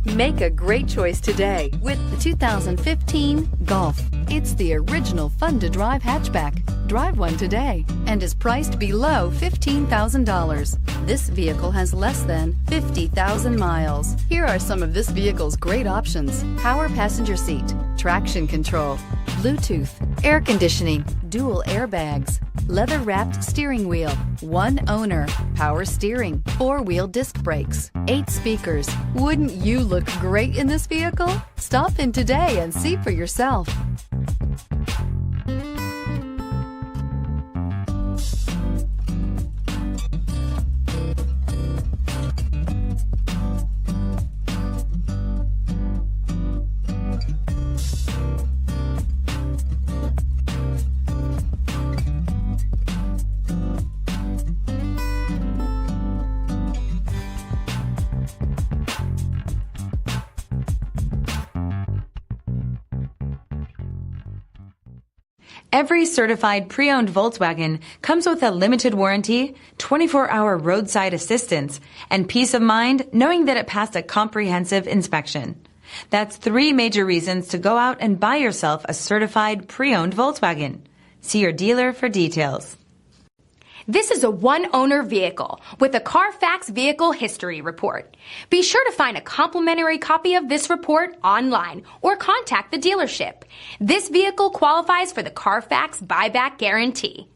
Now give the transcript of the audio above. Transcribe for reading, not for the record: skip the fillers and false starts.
Make a great choice today with the 2015 Golf. It's the original fun-to-drive hatchback. Drive one today and is priced below $15,000. This vehicle has less than 50,000 miles. Here are some of this vehicle's great options: power passenger seat, traction control, Bluetooth, air conditioning, dual airbags, leather-wrapped steering wheel, one owner, power steering, four-wheel disc brakes, 8 speakers. Wouldn't you look great in this vehicle? Stop in today and see for yourself. Every certified pre-owned Volkswagen comes with a limited warranty, 24-hour roadside assistance, and peace of mind knowing that it passed a comprehensive inspection. That's 3 major reasons to go out and buy yourself a certified pre-owned Volkswagen. See your dealer for details. This is a one-owner vehicle with a CARFAX Vehicle History Report. Be sure to find a complimentary copy of this report online or contact the dealership. This vehicle qualifies for the CARFAX Buyback Guarantee.